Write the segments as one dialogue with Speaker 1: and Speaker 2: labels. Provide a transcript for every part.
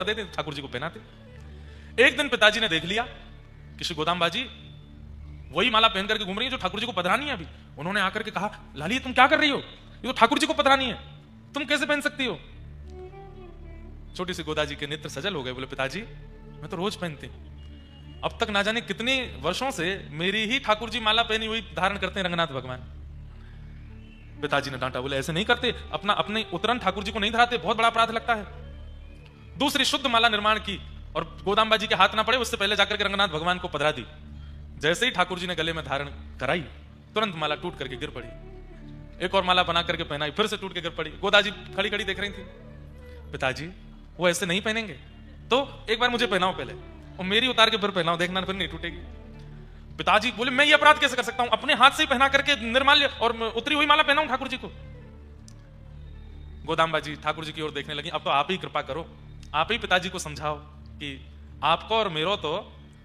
Speaker 1: देते ठाकुर जी को पहनाते। एक दिन पिताजी ने देख लिया कि श्री गोदाम बाजी वही माला पहन करके घूम रही है जो ठाकुर जी को पधरानी है अभी। उन्होंने आकर के कहा, लाली तुम क्या कर रही हो, ये तो ठाकुर जी को पधरानी है, तुम कैसे पहन सकती हो। छोटी सी गोदा जी के नेत्र सजल हो गए, बोले पिताजी मैं तो रोज पहनती, अब तक ना जाने कितने वर्षों से मेरी ही ठाकुर जी माला पहनी हुई धारण करते हैं रंगनाथ भगवान। पिताजी ने डांटा, बोले ऐसे नहीं करते, अपने उतरन ठाकुर जी को नहीं धराते, बहुत बड़ा अपराध लगता है। दूसरी शुद्ध माला निर्माण की और गोदाम बाजी के हाथ ना पड़े उससे पहले जाकर के रंगनाथ भगवान को पधरा दी। जैसे ही ठाकुर जी ने गले में धारण कराई तुरंत माला टूट करके गिर पड़ी। एक और माला बना करके पहनाई, फिर से टूट के गिर पड़ी। गोदा जी खड़ी खड़ी देख रही थी, पिताजी वो ऐसे नहीं पहनेंगे तो एक बार मुझे पहनाओ पहले और मेरी उतार के फिर पहनाओ, देखना फिर नहीं टूटेगी। पिताजी बोले मैं ये अपराध कैसे कर सकता हूं, अपने हाथ से ही पहना करके निर्माल्य और उतरी हुई माला पहनाऊं ठाकुर जी को। गोदाम बाजी ठाकुर जी की ओर देखने लगी, अब तो आप ही कृपा करो, आप ही पिताजी को समझाओ कि आपको और मेरो तो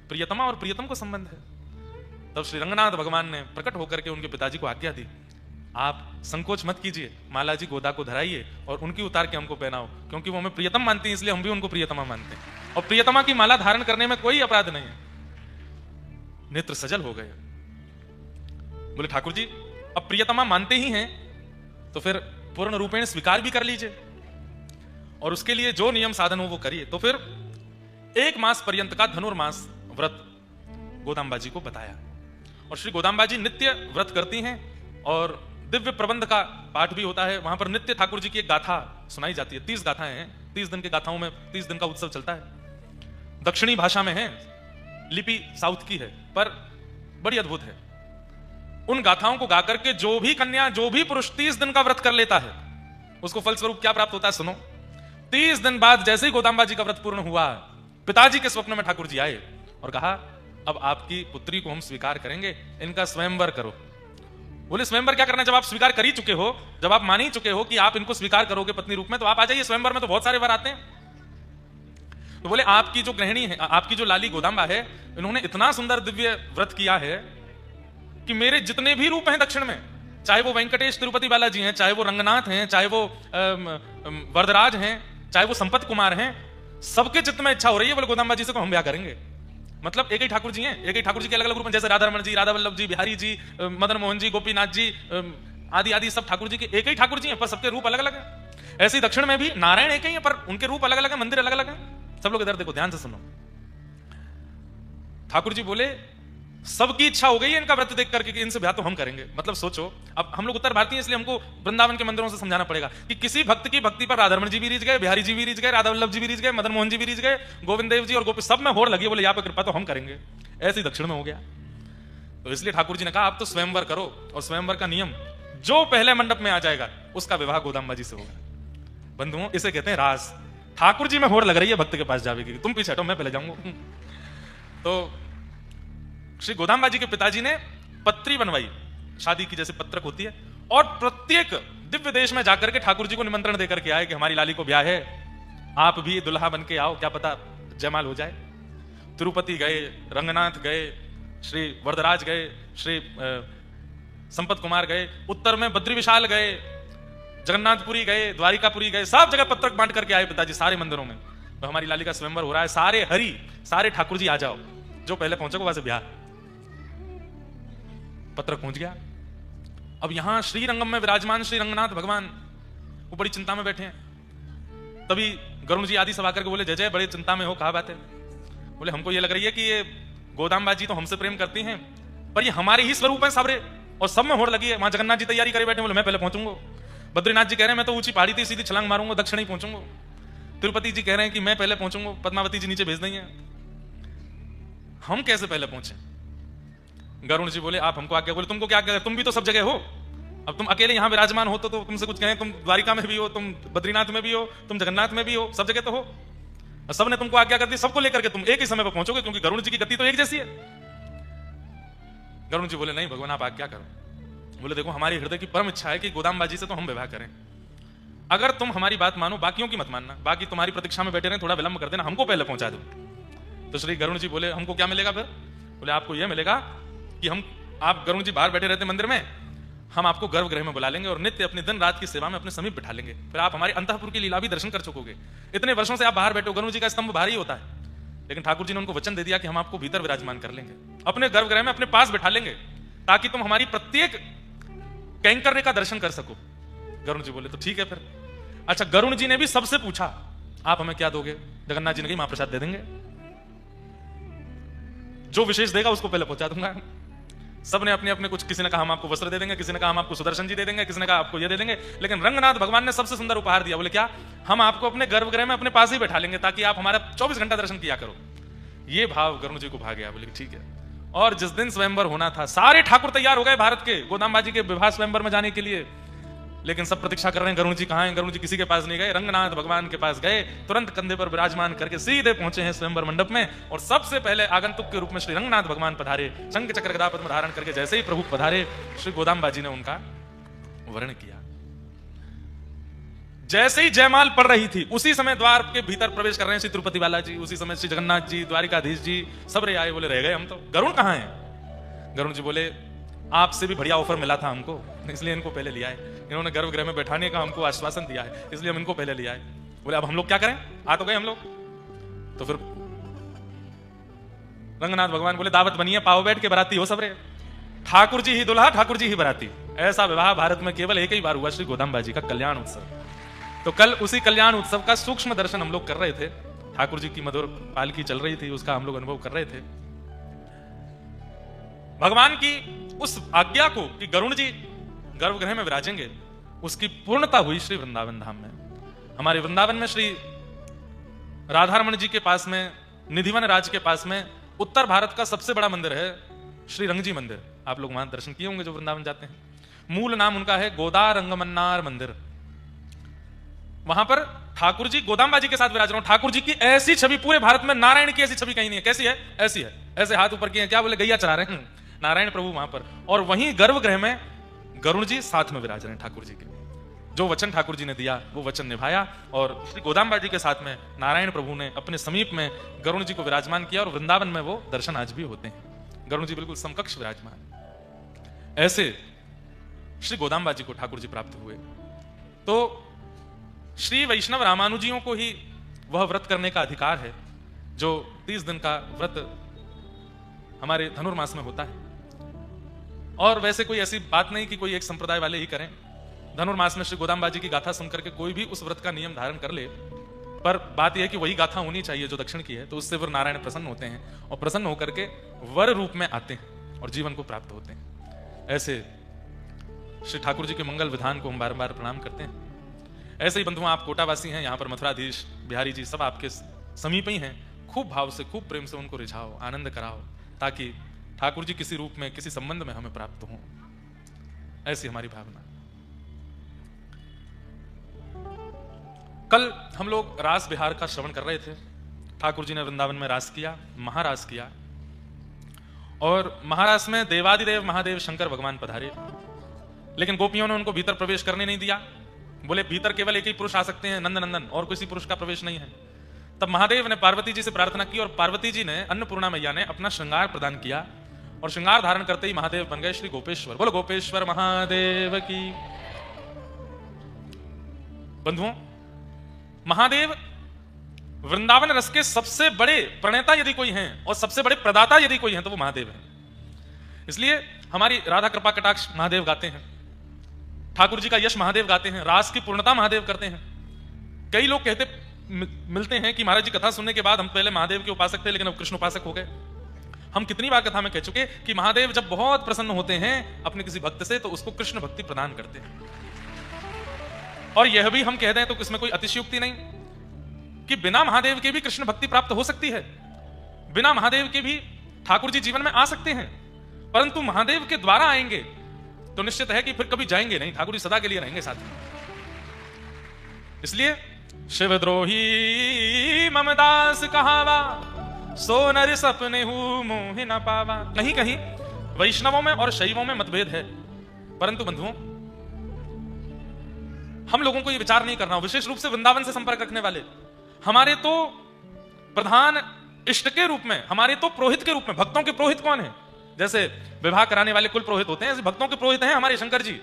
Speaker 1: प्रियतमा और प्रियतम को संबंध है। तब श्री रंगनाथ भगवान ने प्रकट होकर के उनके पिताजी को आज्ञा दी, आप संकोच मत कीजिए, माला जी गोदा को धराइए और उनकी उतार के हमको पहनाओ, क्योंकि वो हमें प्रियतम मानती हैं इसलिए हम भी उनको प्रियतमा मानते हैं और प्रियतमा की माला धारण करने में कोई अपराध नहीं है। नेत्र सजल हो गए, बोले ठाकुर जी अब प्रियतमा मानते ही हैं तो फिर पूर्ण रूपेण स्वीकार भी कर लीजिए और उसके लिए जो नियम साधन हो वो करिए। तो फिर 1 मास पर्यंत का धनुर्मास व्रत गोदाम्बा जी को बताया और श्री गोदाम्बा जी नित्य व्रत करती हैं और दिव्य प्रबंध का पाठ भी होता है। वहां पर नित्य ठाकुर जी की एक गाथा सुनाई जाती है। 30 गाथाएं हैं, 30 दिन के गाथाओं में 30 दिन का उत्सव चलता है। दक्षिणी भाषा में है, लिपि साउथ की है, पर बड़ी अद्भुत है। उन गाथाओं को गाकर के जो भी कन्या जो भी पुरुष 30 दिन का व्रत कर लेता है उसको फलस्वरूप क्या प्राप्त होता है सुनो। 30 दिन बाद जैसे ही गोदाम्बा जी का व्रत पूर्ण हुआ, पिताजी के स्वप्न में ठाकुर जी आए और कहा अब आपकी पुत्री को हम स्वीकार करेंगे, इनका स्वयंवर करो। बोले स्वयंवर क्या करना, जब आप स्वीकार कर ही चुके हो, जब आप मान ही चुके हो कि आप इनको स्वीकार करोगे पत्नी रूप में, तो आप आ जाइए स्वयंवर में, तो बहुत सारे वर आते हैं। तो बोले आपकी जो गृहिणी है, आपकी जो लाली गोदाम्बा है, इन्होंने इतना सुंदर दिव्य व्रत किया है कि मेरे जितने भी रूप हैं दक्षिण में, चाहे वो वेंकटेश तिरुपति बालाजी हैं, चाहे वो रंगनाथ हैं, चाहे वो वरदराज हैं, चाहे वो संपत कुमार हैं, सबके चित्त में इच्छा हो रही है बोले गोदाम्बा जी से को हम ब्याह करेंगे। मतलब एक ही ठाकुर जी हैं, एक ही ठाकुर जी के अलग अलग रूप हैं, जैसे राधा रमण जी, राधा वल्लभ जी, बिहारी जी, मदन मोहन जी, गोपीनाथ जी आदि आदि सब ठाकुर जी के एक ही ठाकुर जी हैं, पर सबके रूप अलग अलग हैं। ऐसे ही दक्षिण में भी नारायण एक ही है पर उनके रूप अलग अलग है, मंदिर अलग अलग है। सब लोग इधर देखो, ध्यान से सुनो। ठाकुर जी बोले सबकी इच्छा हो गई है इनका व्रत देख करके कि इनसे ब्याह तो हम करेंगे। मतलब सोचो, अब हम लोग उत्तर भारतीय इसलिए हमको वृंदावन के मंदिरों से समझाना पड़ेगा कि किसी भक्त की भक्ति पर राधा रमण जी भी रीझ गए, बिहारी जी भी रीझ गए, राधा वल्लभ जी भी रीझ गए, मदन मोहन जी भी रीझ गए, गोविंद देव जी और गोपी सब में होड़ लगी, बोले यहाँ पे कृपा तो हम करेंगे। ऐसे ही दक्षिण में हो गया। तो इसलिए ठाकुर जी ने कहा आप तो स्वयंवर करो और स्वयंवर का नियम जो पहले मंडप में आ जाएगा उसका विवाह गोदाम्बा जी से होगा। बंधुओं इसे कहते हैं रास। ठाकुर जी में होड़ लग रही है भक्त के पास जावे की, तुम पीछे हटो मैं पहले जाऊंगा। तो श्री गोदाम्बा जी के पिताजी ने पत्री बनवाई, शादी की जैसे पत्रक होती है, और प्रत्येक दिव्य देश में जाकर के ठाकुर जी को निमंत्रण देकर के आए कि हमारी लाली को ब्याह है, आप भी दुल्हा बन के आओ, क्या पता जयमाल हो जाए। तिरुपति गए, रंगनाथ गए, श्री वरदराज गए, श्री संपत कुमार गए, उत्तर में बद्री विशाल गए, जगन्नाथपुरी गए, द्वारिकापुरी गए, सब जगह पत्रक बांट करके आए पिताजी सारे मंदिरों में, तो हमारी लाली का स्वयंवर हो रहा है, सारे हरि सारे ठाकुर जी आ जाओ, जो पहले पहुंचोगे वहां से ब्याह। पत्रक पहुंच गया। अब यहां श्रीरंगम में विराजमान श्री रंगनाथ भगवान वो बड़ी चिंता में बैठे हैं। तभी गरुण जी आदि सब आकर के बोले जय जय, बड़े चिंता में हो, कहा बात है। बोले हमको ये लग रही है कि ये गोदाम्बा जी तो हमसे प्रेम करती हैं पर ये हमारे ही स्वरूप हैं सारे, और सब में होड़ लगी है। वहां जगन्नाथ जी तैयारी करे बैठे, बोले मैं पहले पहुंचूंगा। बद्रीनाथ जी कह रहे हैं मैं तो ऊंची पहाड़ी थी सीधी छलांग मारूंगा, दक्षिण ही पहुंचूंगा। तिरुपति जी कह रहे हैं कि मैं पहले पहुंचूंगा, पद्मावती जी नीचे भेज देंगे, हम कैसे पहले पहुंचे। गरुण जी बोले आप हमको आज्ञा, बोले तुमको क्या आज्ञा, तुम भी तो सब जगह हो, अब तुम अकेले यहां विराजमान हो तो तुमसे कुछ कहें, तुम द्वारिका में भी हो, तुम बद्रीनाथ में भी हो, तुम जगन्नाथ में भी हो, सब जगह तो हो, सब ने तुमको आज्ञा कर दी, सबको लेकर के तुम एक ही समय पर पहुंचोगे, क्योंकि गरुण जी की गति तो एक जैसी है। गरुण जी बोले नहीं भगवान आप आज्ञा करो। बोले देखो हमारी हृदय की परम इच्छा है कि गोदाम्बा जी से तो हम विवाह करें, अगर तुम हमारी बात मानो, बाकियों की मत मानना, बाकी तुम्हारी प्रतीक्षा में बैठे रहे, थोड़ा विलंब कर देना, हमको पहले पहुंचा दो। तो श्री गरुण जी बोले हमको क्या मिलेगा फिर। बोले आपको यह मिलेगा कि हम, आप गरुण जी बाहर बैठे रहते मंदिर में, हम आपको गर्भगृह में बुला लेंगे और नित्य अपने दिन रात की सेवा में अपने समीप बिठा लेंगे, फिर आप हमारे अंतःपुर की लीला भी दर्शन कर चुकोगे। इतने वर्षों से आप बाहर बैठे हो, गरुड़ जी का स्तंभ भारी होता है, लेकिन ठाकुर जी ने उनको वचन दे दिया कि हम आपको भीतर विराजमान कर लेंगे, अपने गर्भगृह में अपने पास बिठा लेंगे, ताकि तुम हमारी प्रत्येक कैंकर्य का दर्शन कर सको। गरुड़ जी बोले तो ठीक है फिर। अच्छा, गरुड़ जी ने भी सबसे पूछा आप हमें क्या दोगे? जगन्नाथ जी ने कहा महाप्रसाद दे देंगे, जो विशेष देगा उसको पहले पहुंचा दूंगा। सबने अपने अपने कुछ, किसी ने कहा हम आपको वस्त्र दे देंगे, किसी ने कहा हम आपको सुदर्शन जी दे देंगे, किसी ने कहा आपको ये दे देंगे, लेकिन रंगनाथ भगवान ने सबसे सुंदर उपहार दिया। बोले क्या? हम आपको अपने गर्भगृह में अपने पास ही बैठा लेंगे, ताकि आप हमारा 24 घंटा दर्शन किया करो। ये भाव गरुड़ जी को भा गया। बोले ठीक है। और जिस दिन स्वयंवर होना था, सारे ठाकुर तैयार हो गए भारत के गोदाम बाजी के विवाह स्वयंवर में जाने के लिए, लेकिन सब प्रतीक्षा कर रहे हैं गरुड़ जी कहां हैं। गरुड़ जी किसी के पास नहीं गए, रंगनाथ भगवान के पास गए, तुरंत कंधे पर विराजमान करके सीधे पहुंचे हैं स्वयंवर मंडप में। और सबसे पहले आगंतुक के रूप में श्री रंगनाथ भगवान पधारे, शंख चक्र गदा पद्म धारण करके जैसे ही प्रभु पधारे, श्री गोदाम बाजी ने उनका वर्ण किया। जैसे ही जयमाल पड़ रही थी, उसी समय द्वार के भीतर प्रवेश कर रहे हैं श्री तिरुपति बालाजी, उसी समय श्री जगन्नाथ जी, द्वारिकाधीश जी सब रे आए। बोले रह गए हम तो, गरुड़ कहां है? गरुड़ जी बोले आपसे भी बढ़िया ऑफर मिला था हमको, इसलिए इनको पहले लिया है। इन्होंने गर्भगृह में बैठाने का हमको आश्वासन दिया है, इसलिए हम इनको पहले लिया है। बोले अब हम लोग क्या करें? आ तो गए हम लोग। तो फिर रंगनाथ भगवान बोले दावत बनिए, पाओ बैठ के बराती हो सब रे। ठाकुर जी ही दुल्हा, ठाकुर जी ही बराती। ऐसा विवाह भारत में केवल एक ही बार हुआ, श्री गोदाम बाजी का कल्याण उत्सव। तो कल उसी कल्याण उत्सव का सूक्ष्म दर्शन हम लोग कर रहे थे। ठाकुर जी की मधुर पालकी चल रही थी, उसका हम लोग अनुभव कर रहे थे। भगवान की उस आज्ञा को कि गरुड़ जी गर्भगृह में विराजेंगे, उसकी पूर्णता हुई श्री वृंदावन धाम में। हमारे वृंदावन में श्री राधारमण जी के पास में, निधिवन राज के पास में, उत्तर भारत का सबसे बड़ा मंदिर है श्री रंगजी मंदिर। आप लोग वहां दर्शन किए होंगे जो वृंदावन जाते हैं। मूल नाम उनका है गोदा रंगमन्नार मंदिर। वहां पर ठाकुर जी गोदाम बाजी के साथ विराज रहे। ठाकुर जी की ऐसी छवि पूरे भारत में, नारायण की ऐसी छवि कहीं नहीं है। कैसी है? ऐसी है, ऐसे हाथ ऊपर किए, क्या बोले गैया चरा रहे हैं, नारायण प्रभु वहां पर। और वहीं गर्भगृह में गरुड़ जी साथ में विराज रहे हैं ठाकुर जी के। जो वचन ठाकुर जी ने दिया वो वचन निभाया, और श्री गोदाम बाजी के साथ में नारायण प्रभु ने अपने समीप में गरुड़ जी को विराजमान किया। और वृंदावन में वो दर्शन आज भी होते हैं, गरुड़ जी बिल्कुल समकक्ष विराजमान। ऐसे श्री गोदाम बाजी को ठाकुर जी प्राप्त हुए। तो श्री वैष्णव रामानुजियों को ही वह व्रत करने का अधिकार है जो 30 दिन का व्रत हमारे धनुर्मास में होता है। और वैसे कोई ऐसी बात नहीं कि कोई एक संप्रदाय वाले ही करें। धनुर्मास में श्री गोदाम बाजी की गाथा सुनकर के कोई भी उस व्रत का नियम धारण कर ले, पर बात यह है कि वही गाथा होनी चाहिए जो दक्षिण की है। तो उससे फिर नारायण प्रसन्न होते हैं और प्रसन्न होकर के वर रूप में आते हैं और जीवन को प्राप्त होते हैं। ऐसे श्री ठाकुर जी के मंगल विधान को हम बार बार प्रणाम करते हैं। ऐसे ही बंधुओं, आप कोटावासी हैं, यहाँ पर मथुराधीश बिहारी जी सब आपके समीप ही हैं। खूब भाव से, खूब प्रेम से उनको रिझाओ, आनंद कराओ, ताकि ठाकुर जी किसी रूप में, किसी संबंध में हमें प्राप्त हों। ऐसी हमारी भावना। कल हम लोग रास बिहार का श्रवण कर रहे थे। ठाकुर जी ने वृंदावन में रास किया, महारास किया। और महारास में देवादिदेव महादेव शंकर भगवान पधारे, लेकिन गोपियों ने उनको भीतर प्रवेश करने नहीं दिया। बोले भीतर केवल एक ही पुरुष आ सकते हैं, नंद नंदन, और किसी पुरुष का प्रवेश नहीं है। तब महादेव ने पार्वती जी से प्रार्थना की और पार्वती जी ने, अन्नपूर्णा मैया ने अपना श्रृंगार प्रदान किया। और श्रृंगार धारण करते ही महादेव बन गए श्री गोपेश्वर। बोलो गोपेश्वर महादेव की। बंधुओं, महादेव वृंदावन रस के सबसे बड़े प्रणेता यदि कोई हैं और सबसे बड़े प्रदाता यदि कोई हैं तो वो महादेव हैं। इसलिए हमारी राधा कृपा कटाक्ष महादेव गाते हैं, ठाकुर जी का यश महादेव गाते हैं, रास की पूर्णता महादेव करते हैं। कई लोग कहते मिलते हैं कि महाराज जी कथा सुनने के बाद हम पहले महादेव के उपासक थे लेकिन अब कृष्ण उपासक हो गए। हम कितनी बार कथा में कह चुके कि महादेव जब बहुत प्रसन्न होते हैं अपने किसी भक्त से तो उसको कृष्ण भक्ति प्रदान करते हैं। और यह भी हम कह दें तो इसमें कोई अतिशयोक्ति नहीं कि बिना महादेव के भी कृष्ण भक्ति प्राप्त हो सकती है, बिना महादेव के भी ठाकुर जी जीवन में आ सकते हैं। परंतु महादेव के द्वारा आएंगे तो निश्चित है कि फिर कभी जाएंगे नहीं, ठाकुर जी सदा के लिए रहेंगे साथ में। इसलिए शिवद्रोही ममदास कहावा, सो नर सपने हूं मोह न पावा। कहीं कहीं वैष्णवों में और शैवों में मतभेद है, परंतु बंधुओं हम लोगों को यह विचार नहीं करना, विशेष रूप से वृंदावन से संपर्क रखने वाले, हमारे तो प्रधान इष्ट के रूप में, हमारे तो पुरोहित के रूप में, भक्तों के पुरोहित कौन है? जैसे विवाह कराने वाले कुल पुरोहित होते हैं, ऐसे भक्तों के पुरोहित हैं हमारे शंकर जी।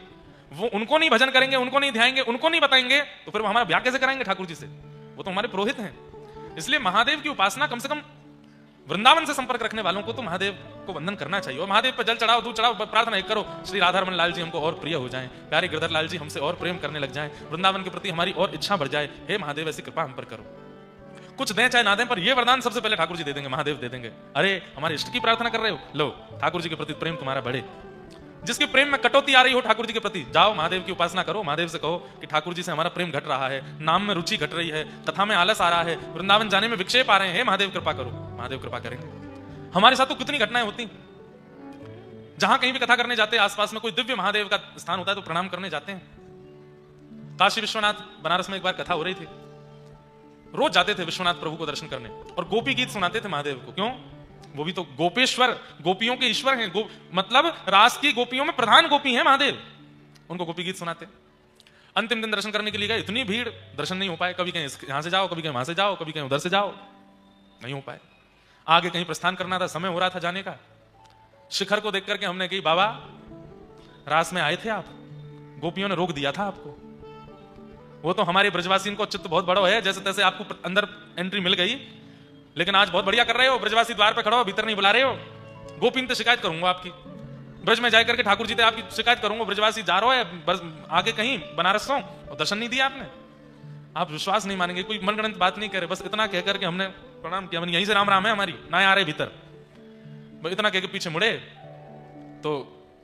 Speaker 1: वो उनको नहीं भजन करेंगे, उनको नहीं ध्याएंगे, उनको नहीं बताएंगे, तो फिर वो हमारा ब्याह कैसे कराएंगे ठाकुर जी से? वो तो हमारे पुरोहित हैं। इसलिए महादेव की उपासना कम से कम वृंदावन से संपर्क रखने वालों को तो महादेव को वंदन करना चाहिए। और महादेव पर जल चढ़ाओ, दूध चढ़ाओ, प्रार्थना एक करो, श्री राधारमण लाल जी हमको और प्रिय हो जाएं, प्यारे गिरधर लाल जी हमसे और प्रेम करने लग जाएं, वृंदावन के प्रति हमारी और इच्छा बढ़ जाए। हे महादेव ऐसी कृपा हम पर करो। कुछ दें चाहे ना दें, पर ये वरदान सबसे पहले ठाकुर जी दे देंगे, महादेव दे देंगे। अरे हमारे इष्ट की प्रार्थना कर रहे हो, लो ठाकुर जी के प्रति प्रेम तुम्हारा बढ़े। जिसके प्रेम में कटौती आ रही हो ठाकुर जी के प्रति, जाओ महादेव की उपासना करो, महादेव से कहो कि ठाकुर जी से हमारा प्रेम घट रहा है, नाम में रुचि घट रही है, कथा में आलस आ रहा है, वृंदावन जाने में विक्षेप आ रहे हैं, महादेव कृपा करो। महादेव कृपा करेंगे। हमारे साथ तो कितनी घटनाएं होती, जहां कहीं भी कथा करने जाते हैं, आसपास में कोई दिव्य महादेव का स्थान होता है तो प्रणाम करने जाते हैं। काशी विश्वनाथ बनारस में एक बार कथा हो रही थी, रोज जाते थे विश्वनाथ प्रभु को दर्शन करने और गोपी गीत सुनाते थे महादेव को। क्यों? वो भी तो गोपेश्वर, गोपियों के ईश्वर हैं, मतलब रास की गोपियों में प्रधान गोपी हैं महादेव, उनको गोपी गीत सुनाते। अंतिम दिन दर्शन करने के लिए गए, इतनी भीड़, दर्शन नहीं हो पाए। कभी कहीं यहां से जाओ, कभी कहीं वहां से जाओ, कभी कहीं उधर से जाओ, नहीं हो पाए। आगे कहीं प्रस्थान करना था, समय हो रहा था जाने का। शिखर को देख करके हमने कही, बाबा रास में आए थे आप, गोपियों ने रोक दिया था आपको। वो तो हमारे ब्रजवासी को चित्त बहुत बड़ा है, जैसे तैसे आपको अंदर एंट्री मिल गई, लेकिन आज बहुत बढ़िया कर रहे हो, ब्रजवासी द्वार पे खड़ो हो, भीतर नहीं बुला रहे हो। गोपीन तो शिकायत करूंगा आपकी, ब्रज में जाकर के ठाकुर जी से आपकी शिकायत करूंगा, ब्रजवासी जा रहा है आगे कहीं बनारस से और दर्शन नहीं दिया आपने। आप विश्वास नहीं मानेंगे, कोई मनगढ़ंत बात नहीं करे, बस इतना कहकर के हमने प्रणाम किया, यहीं से राम राम है हमारी, ना आ रहे भीतर, इतना कह के पीछे मुड़े तो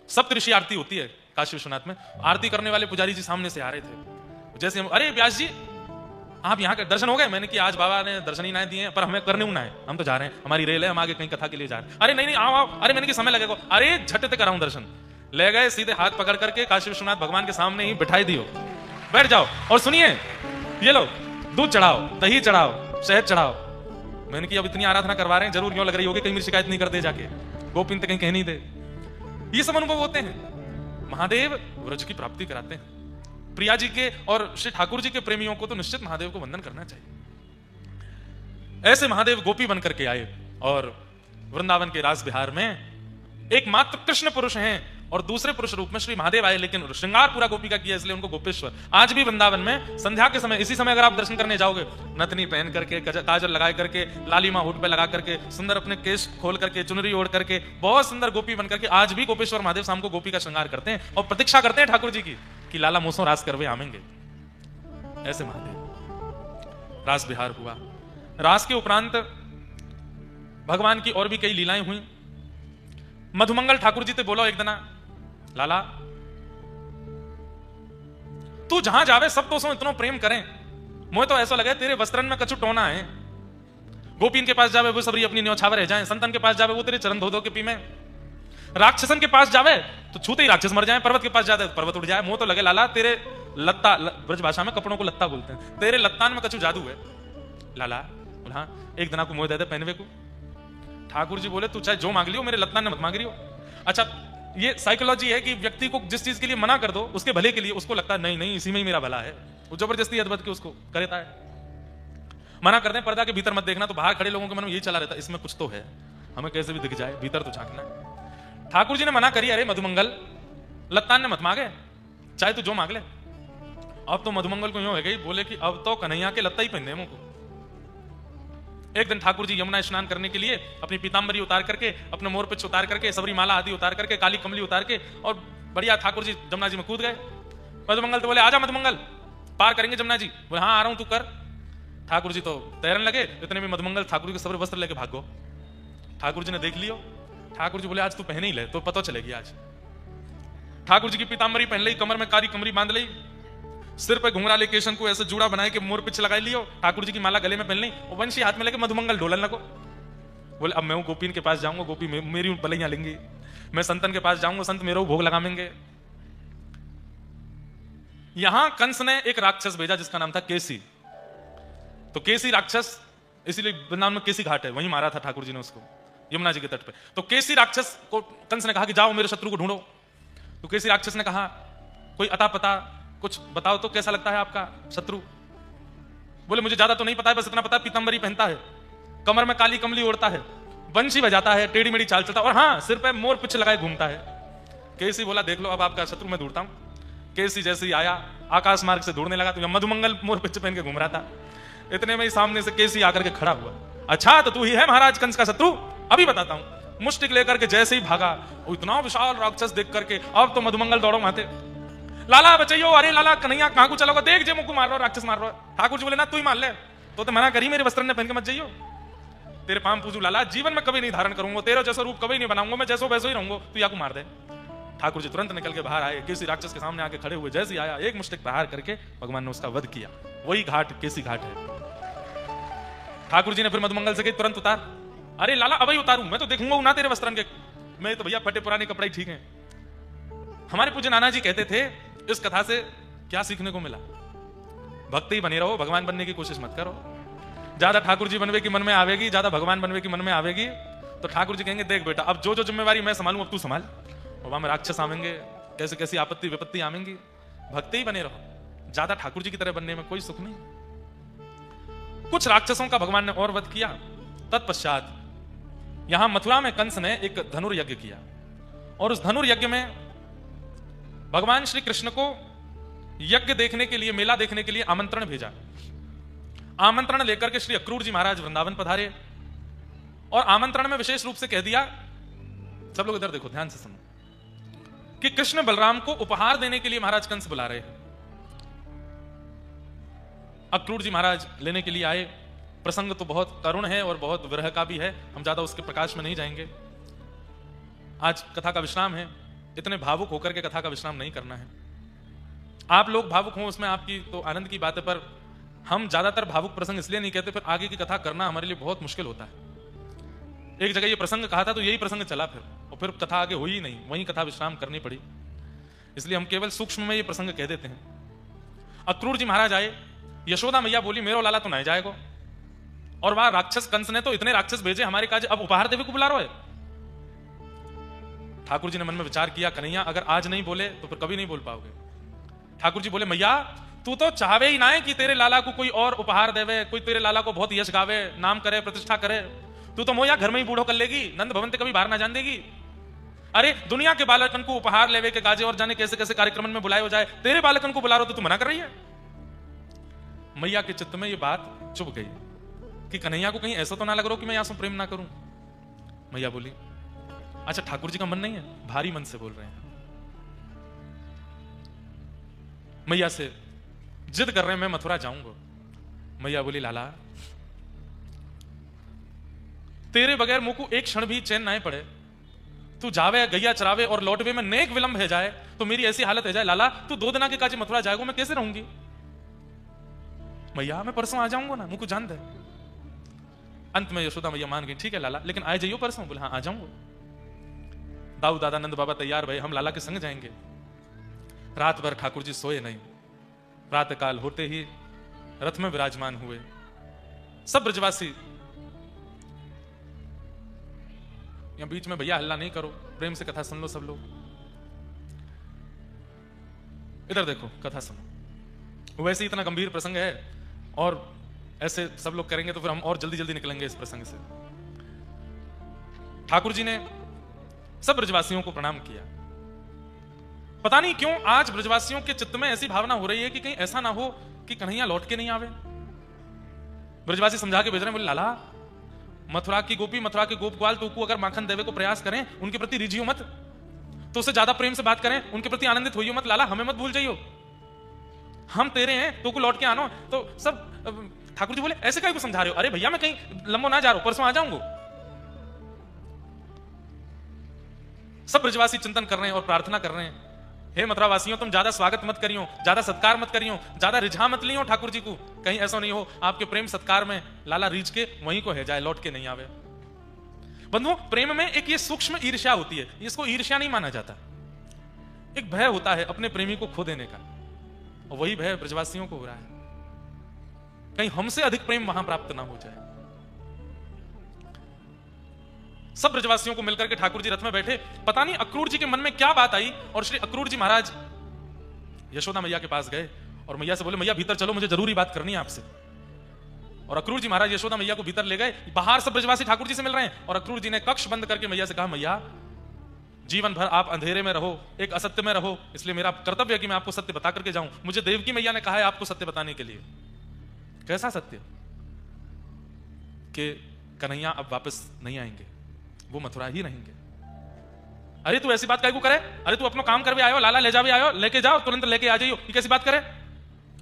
Speaker 1: सप्तऋषि आरती होती है काशी विश्वनाथ में। आरती करने वाले पुजारी जी सामने से आ रहे थे, जैसे हम, अरे व्यास जी आप यहाँ के दर्शन हो गए? मैंने कि आज बाबा ने दर्शन ही ना दिए, पर हमें करने ना है, हम तो जा रहे हैं, हमारी रेल है, हम आगे कहीं कथा के लिए जा रहे हैं। अरे नहीं नहीं आओ आओ, अरे मैंने कि समय लगेगा, अरे झट से कराऊं दर्शन। ले गए, सीधे हाथ पकड़ करके काशी विश्वनाथ भगवान के सामने ही बिठाई दियो, बैठ जाओ और सुनिए, ये लो दूध चढ़ाओ, दही चढ़ाओ, शहद चढ़ाओ। मैंने कि अब इतनी आराधना करवा रहे हैं, जरूर क्यों लग रही होगी, कहीं मेरी शिकायत नहीं करते जाके, गोपिन कहीं कह नहीं दे। ये सब अनुभव होते हैं। महादेव व्रज की प्राप्ति कराते हैं। प्रिया जी के और श्री ठाकुर जी के प्रेमियों को तो निश्चित महादेव को वंदन करना चाहिए। ऐसे महादेव गोपी बनकर के आए और वृंदावन के रास बिहार में एकमात्र कृष्ण पुरुष हैं और दूसरे पुरुष रूप में श्री महादेव आए, लेकिन श्रृंगार पूरा गोपी का किया, इसलिए उनको गोपेश्वर। आज भी वृंदावन में संध्या के समय, इसी समय अगर आप दर्शन करने जाओगे, नथनी पहन करके, काजल लगा करके, लालिमा होठ पे लगा करके, सुंदर अपने केश खोल करके, चुनरी ओढ़ करके, बहुत सुंदर गोपी बनकर के आज भी गोपेश्वर महादेव शाम को गोपी का श्रृंगार करते हैं और प्रतीक्षा करते हैं ठाकुर जी की कि लाला मोसो रास करवे आवेंगे। ऐसे महादेव रास बिहार हुआ। रास के उपरांत भगवान की और भी कई लीलाएं हुई। मधुमंगल ठाकुर जी ते बोलो एक दिना, लाला तू जहां जावे सब तो सो इतना प्रेम करें, मुझे तो ऐसा लगे तेरे वस्त्रन में कछु टोना है। गोपीन के पास जावे वो सबरी अपनी न्योछावर रह जाए, संतन के पास जावे वो तेरे चरण धो धो के पी में, राक्षसन के पास जावे तो छूते ही राक्षस मर जाए, पर्वत के पास जाते तो पर्वत उड़ जाए। मुंह तो लगे लाला तेरे लत्ता, ब्रज भाषा में कपड़ों को लत्ता बोलते हैं, तेरे लत्तान में कछु जादू है लाला। बोला हाँ, एक दिन आपको मोह दे दे पहनवे को। ठाकुर जी बोले तू चाहे जो मांग लियो, मेरे लत्तान ने मत मांग रही हो। अच्छा, ये साइकोलॉजी है कि व्यक्ति को जिस चीज के लिए मना कर दो उसके भले के लिए उसको लगता है नहीं नहीं इसी में ही मेरा भला है, वो जबरदस्ती अदबद के उसको करता है। मना करते हैं पर्दा के भीतर मत देखना, तो बाहर खड़े लोगों के मन में यही चला रहता है इसमें कुछ तो है, हमें कैसे भी दिख जाए, भीतर तो झांकना है। ठाकुर जी ने मना करी, अरे मधुमंगल लत्तान ने मत मांगे, चाहे तू जो मांग ले। अब तो मधुमंगल को यूं है गई, बोले कि अब तो कन्हैया के लत्ता ही पहनने मुंह को। एक दिन ठाकुर जी यमुना स्नान करने के लिए अपनी पीतांबरी उतार करके, अपने मोर पिछ उतार करके, सबरी माला आदि उतार करके, काली कमली उतार के और बढ़िया ठाकुर जी जमुना जी में कूद गए। मधुमंगल तो बोले आजा मधुमंगल पार करेंगे जमुना जी। बोले हाँ आ रहा हूं तू कर। ठाकुर जी तो तैरने लगे, इतने में मधुमंगल ठाकुर के सबरे वस्त्र लेके भागो। ठाकुर जी ने देख लियो, ठाकुर जी बोले आज तू पहने ही ले तो पता चलेगी आज। ठाकुर जी की पीतांबरी पहन ली, कमर में काली कमरी बांध ली, सिर पे घुंघराले केशन को ऐसे जूड़ा बनाए के मोर पिछ लगाई लियो, ठाकुर जी की माला गले में पहन ली और वंशी हाथ में लेके मधुमंगल ढोलन लगो। बोले अब मैं गोपीन के पास जाऊंगा, गोपी मेरी बलैया लेंगी, मैं संतन के पास जाऊंगा, संत मेरे भोग लगाएंगे। यहां कंस ने एक राक्षस भेजा जिसका नाम था केसी। तो केसी राक्षस, इसीलिए वृंदावन में केसी घाट है, वहीं मारा था ठाकुर जी ने उसको यमुना जी के तट पे। तो केसी राक्षस को कंस ने कहा कि जाओ मेरे शत्रु को ढूंढो। तो केसी राक्षस ने कहा कोई अता पता कुछ बताओ तो, कैसा लगता है आपका शत्रु? बोले मुझे ज्यादा तो नहीं पता है, बस इतना पता है पीतांबरी पहनता है, कमर में काली कमली ओढ़ता है बंशी बजाता है, टेढ़ी मेढ़ी चाल चलता है, और हाँ सिर पे मोर पिछ लगाए घूमता है। केसी बोला देख लो अब आपका शत्रु मैं ढूंढता हूं। केसी जैसे ही आया आकाश मार्ग से दौड़ने लगा, तो मधुमंगल मोर पिछ पहन के घूम रहा था। इतने में ही सामने से केसी आकर के खड़ा हुआ। अच्छा तो तू ही है महाराज कंस का शत्रु? अभी बताता हूं। मुष्टिक लेकर के जैसे ही भागा, इतना विशाल राक्षस देख करके अब तो मधुमंगल दौड़ो माथे, लाला बचाइयो, अरे लाला कन्हैया कहां को चलोगा, देख जे मुझको मार रहा राक्षस मार रहा। ठाकुर जी बोले ना तू ही मार ले, तो मना करी मेरे वस्त्र ने पहन के मत जाइयो। तेरे पाम पूजू लाला, जीवन में कभी नहीं धारण करूंगा, तेरा जैसा रूप कभी नहीं बनाऊंगा, मैं जैसो वैसो ही रहूंगा, तू या को मार दे। ठाकुर जी तुरंत निकल के बाहर आए, केसी राक्षस के सामने आके खड़े हुए। जैसे ही आया एक मुष्टिक प्रहार करके भगवान ने उसका वध किया। वही घाट केसी घाट है। ठाकुर जी ने फिर मधुमंगल से कही तुरंत उतार। अरे लाला अब ही उतारूं, मैं तो देखूंगा ना तेरे वस्त्रन के, मैं तो भैया फटे पुराने कपड़े ठीक हैं। हमारे पूज्य नाना जी कहते थे इस कथा से क्या सीखने को मिला? भक्ति ही बने रहो, भगवान बनने की कोशिश मत करो। ज्यादा ठाकुर जी बनवे की मन में आवेगी, ज्यादा भगवान बनवे की मन में आवेगी, तो ठाकुर जी कहेंगे देख बेटा अब जो जो जिम्मेवारी मैं संभालूं अब तू संभाल। और वहां में राक्षस आवेंगे, कैसे कैसी आपत्ति विपत्ति आवेंगी। भक्ति ही बने रहो, ज्यादा ठाकुर जी की तरह बनने में कोई सुख नहीं। कुछ राक्षसों का भगवान ने और वध किया। तत्पश्चात यहां मथुरा में कंस ने एक धनुर्यज्ञ किया, और उस धनुर्यज्ञ में भगवान श्री कृष्ण को यज्ञ देखने के लिए, मेला देखने के लिए आमंत्रण भेजा। आमंत्रण लेकर के श्री अक्रूर जी महाराज वृंदावन पधारे, और आमंत्रण में विशेष रूप से कह दिया, सब लोग इधर देखो ध्यान से सुनो, कि कृष्ण बलराम को उपहार देने के लिए महाराज कंस बुला रहे हैं। अक्रूर जी महाराज लेने के लिए आए। प्रसंग तो बहुत करुण है और बहुत विरह का भी है, हम ज्यादा उसके प्रकाश में नहीं जाएंगे। आज कथा का विश्राम है, इतने भावुक होकर के कथा का विश्राम नहीं करना है। आप लोग भावुक हो उसमें आपकी तो आनंद की बात है, पर हम ज्यादातर भावुक प्रसंग इसलिए नहीं कहते, फिर आगे की कथा करना हमारे लिए बहुत मुश्किल होता है। एक जगह ये प्रसंग कहा था तो यही प्रसंग चला फिर, और फिर कथा आगे हुई ही नहीं, वहीं कथा विश्राम करनी पड़ी। इसलिए हम केवल सूक्ष्म में ये प्रसंग कह देते हैं। अक्रूर जी महाराज आए, यशोदा मैया बोली मेरो लाला तो नहीं जाएगा, और वहां राक्षस कंस ने तो इतने राक्षस भेजे हमारे काज, अब उपहार देवे को बुला रहे है। ठाकुर जी ने मन में विचार किया, कन्हैया अगर आज नहीं बोले तो फिर कभी नहीं बोल पाओगे। ठाकुर जी बोले मैया तू तो चाहवे ही ना है कि तेरे लाला को कोई और उपहार देवे, कोई तेरे लाला को बहुत यश गावे, नाम करे, प्रतिष्ठा करे। तू तो मोया घर में ही बूढ़ो कर लेगी, नंद भवन ते कभी बाहर ना जान देगी। अरे दुनिया के बालकन को उपहार लेवे के गाजे और जाने कैसे कैसे कार्यक्रम में बुलाए हो जाए, तेरे बालकन को बुला रहे हो तो तू मना कर रही है। मैया के चित्त में ये बात चुभ गई कि कन्हैया को कहीं ऐसा तो ना लग रहा हो कि मैं यहां से प्रेम ना करूं। मैया बोली अच्छा ठाकुर जी का मन नहीं है, भारी मन से बोल रहे हैं। मैया से जिद कर रहे हैं मैं मथुरा जाऊंगा। मैया बोली लाला तेरे बगैर मुंह को एक क्षण भी चैन ना पड़े, तू जावे गैया चरावे और लौटवे में नेक विलंब है जाए तो मेरी ऐसी हालत है जाए। लाला तू 2 दिन के काजे मथुरा जाएगा, मैं कैसे रहूंगी? मैया मैं परसों आ जाऊंगा ना, मुझको जान दे। अंत में यशोदा मैया मान गई, ठीक है लाला लेकिन आए जाइयो परसों। बोले हाँ आ जाऊंगा। दाऊ दादा नंद बाबा तैयार भई, हम लाला के संग जाएंगे। रात भर ठाकुर जी सोए नहीं। प्रातः काल होते ही रथ में विराजमान हुए। सब ब्रजवासी, यहां बीच में भैया हल्ला नहीं करो, प्रेम से कथा सुन लो सब लोग। इधर देखो कथा सुनो। वैसे इतना गंभीर प्रसंग है और ऐसे सब लोग करेंगे तो फिर हम और जल्दी जल्दी निकलेंगे इस प्रसंग से। ठाकुर जी ने सब ब्रजवासियों को प्रणाम किया। पता नहीं क्यों आज ब्रजवासियों के चित्त में ऐसी भावना हो रही है कि कहीं ऐसा ना हो कि कन्हैया लौट के नहीं आवे। ब्रजवासी समझा के भेज रहे हैं, बोले लाला मथुरा की गोपी, मथुरा के गोप ग्वाल तो अगर माखन देवे को प्रयास करें, उनके प्रति रिझियो मत, तो उससे ज्यादा प्रेम से बात करें, उनके प्रति आनंदित होइयो मत। लाला हमें मत भूल जाइयो, हम तेरे हैं, तो को लौट के आनो। तो सब ठाकुर जी बोले ऐसे काहे को समझा रहे हो? अरे भैया मैं कहीं लंबो ना जा रहा हूं, परसों आ जाऊंगा। सब ब्रजवासी चिंतन कर रहे हैं और प्रार्थना कर रहे हैं, हे मथुरा वासियों तुम ज्यादा स्वागत मत करियो, ज्यादा सत्कार मत करियो, ज्यादा रिझा मत लियो ठाकुर जी को, कहीं ऐसा नहीं हो आपके प्रेम सत्कार में लाला रीझ के वहीं को है जाए, लौट के नहीं आवे। बंधुओं प्रेम में एक ये सूक्ष्म ईर्ष्या होती है, इसको ईर्ष्या नहीं माना जाता। एक भय होता है अपने प्रेमी को खो देने का, और वही भय ब्रजवासियों को हो रहा है, कहीं हमसे अधिक प्रेम वहां प्राप्त ना हो जाए। सब ब्रजवासियों को मिलकर के ठाकुर जी रथ में बैठे। पता नहीं अक्रूर जी के मन में क्या बात आई, और श्री अक्रूर जी महाराज यशोदा मैया के पास गए और मैया से बोले मैया भीतर चलो, मुझे जरूरी बात करनी है आपसे। और अक्रूर जी महाराज यशोदा मैया को भीतर ले गए। बाहर सब ब्रजवासी ठाकुर जी से मिल रहे हैं और अक्रूर जी ने कक्ष बंद करके मैया से कहा, मैया जीवन भर आप अंधेरे में रहो, एक असत्य में रहो, इसलिए मेरा कर्तव्य है कि मैं आपको सत्य बता करके जाऊं। मुझे देवकी मैया ने कहा है आपको सत्य बताने के लिए। कैसा सत्य? कि कन्हैया अब वापस नहीं आएंगे, वो मथुरा ही रहेंगे। अरे तू ऐसी बात काहे को करे? अरे तू अपना काम करवे आयो, लाला ले जावे आयो, लेके जाओ, तुरंत लेके आ जाइयो, ये कैसी बात करे?